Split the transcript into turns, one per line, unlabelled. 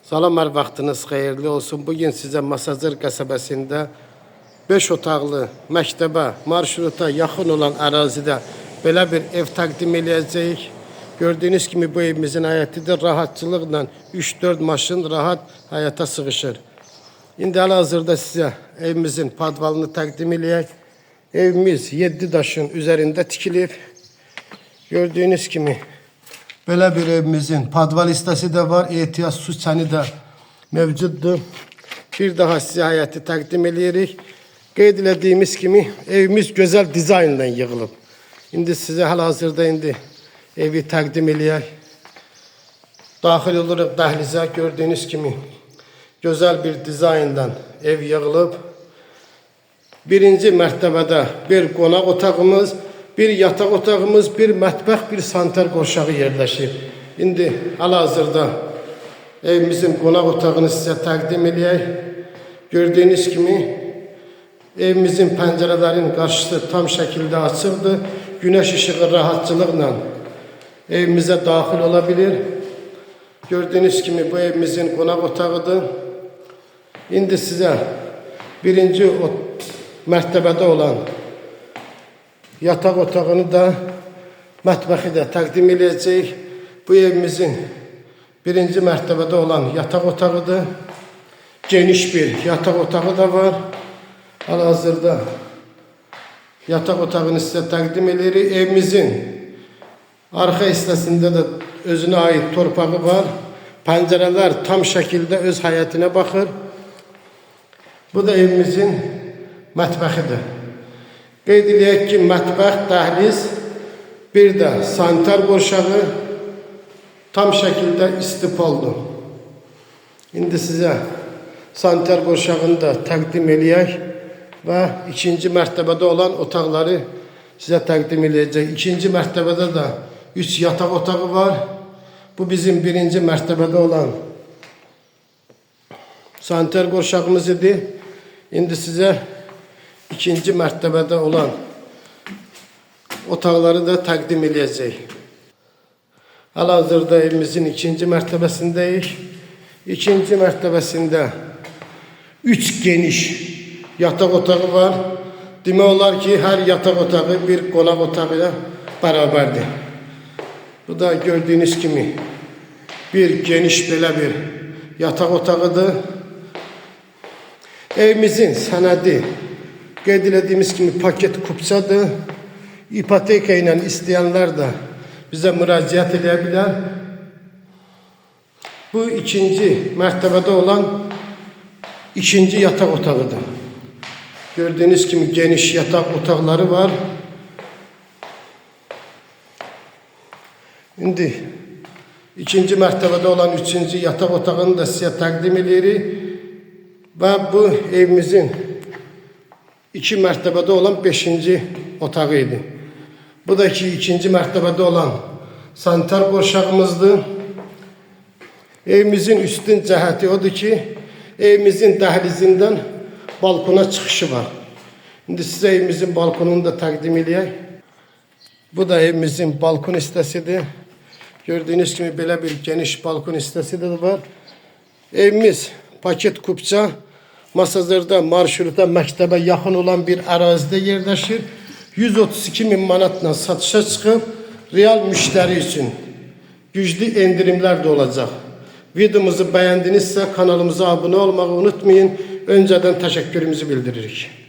Salam, hər vaxtınız xeyirli olsun. Bugün sizə Masazır qəsəbəsində 5 otaqlı məktəbə, marşruta yaxın olan ərazidə belə bir ev təqdim edəcəyik. Gördüyünüz kimi bu evimizin həyətidir. Rahatçılıqla 3-4 maşın rahat həyata sığışır. İndi hal-hazırda sizə evimizin padvalını təqdim edək. Evimiz 7 daşın üzərində tikilib. Gördüyünüz kimi belə bir evimizin padval hissəsi də var. Ehtiyac su çəni də mövcuddur. Bir daha sizə həyəti təqdim edirik. Qeyd etdiyimiz kimi evimiz gözəl dizaynla yığılıb. İndi sizə hal-hazırda evi təqdim edək. Daxil oluruq dəhlizə. Gördüyünüz kimi gözəl bir dizaynla ev yığılıb. Birinci mərtəbədə bir qonaq otağımız, bir yataq otağımız, bir mətbəx, bir sanitar qovşağı yerləşir. İndi hal-hazırda evimizin qonaq otağını sizə təqdim edək. Gördüyünüz kimi evimizin pəncərələrin qarşısı tam şəkildə açıqdır. Güneş işığı rahatçılıqla evimizə daxil ola bilir. Gördüyünüz kimi bu evimizin qonaq otağıdır. İndi sizə birinci mərtəbədə olan yataq otağını da, mətbəxi də təqdim edəcəyik. Bu evimizin birinci mərtəbədə olan yataq otağıdır. Geniş bir yataq otağı da var. Hal-hazırda yataq otağını sizə təqdim edirik. Evimizin arxa hissəsində də özünə ait torpağı var. Pəncərələr tam şəkildə öz həyətinə baxır. Bu da evimizin mətbəxidir. Qeyd edək ki, mətbəx, dəhliz, bir də sanitar qovşağı tam şəkildə istipoldur. İndi sizə sanitar qovşağını da təqdim edək və ikinci mərtəbədə olan otaqları sizə təqdim edəcək. İkinci mərtəbədə də 3 yataq otağı var. Bu bizim birinci mərtəbədə olan sanitar qovşağımız idi. İndi sizə ikinci mərtəbədə olan otaqları da təqdim edəcək. Hal-hazırda evimizin ikinci mərtəbəsindəyik. İkinci mərtəbəsində 3 geniş yataq otağı var. Demək olar ki, hər yataq otağı bir qonaq otağı ilə bərabərdir. Bu da gördüyünüz kimi bir geniş belə bir yataq otağıdır. Evimizin sənədi qeyd etdiyimiz kimi paket kupçadır. İpoteka ilə istəyənlər də bizə müraciət edə bilər. Bu ikinci mərtəbədə olan ikinci yataq otağıdır. Gördüyünüz kimi geniş yataq otaqları var. İndi ikinci mərtəbədə olan üçüncü yataq otağını da sizə təqdim edirik. Və bu evimizin 2 mərtəbədə olan 5-ci otağı idi. Bu da ki, ikinci mərtəbədə olan sanitar qovşağımızdır. Evimizin üstün cəhəti odur ki, evimizin dəhlizindən balkona çıxışı var. İndi sizə evimizin balkonunu da təqdim edək. Bu da evimizin balkon hissəsidir. Gördüyünüz kimi belə bir geniş balkon hissəsi də var. Evimiz paket kupça, Masazırda marşruta məktəbə yaxın olan bir ərazidə yerləşir. 132.000 manatla satışa çıxıb, real müştəri üçün güclü endirimlər də olacaq. Videomuzu bəyəndinizsə kanalımıza abunə olmağı unutmayın. Öncədən təşəkkürümüzü bildiririk.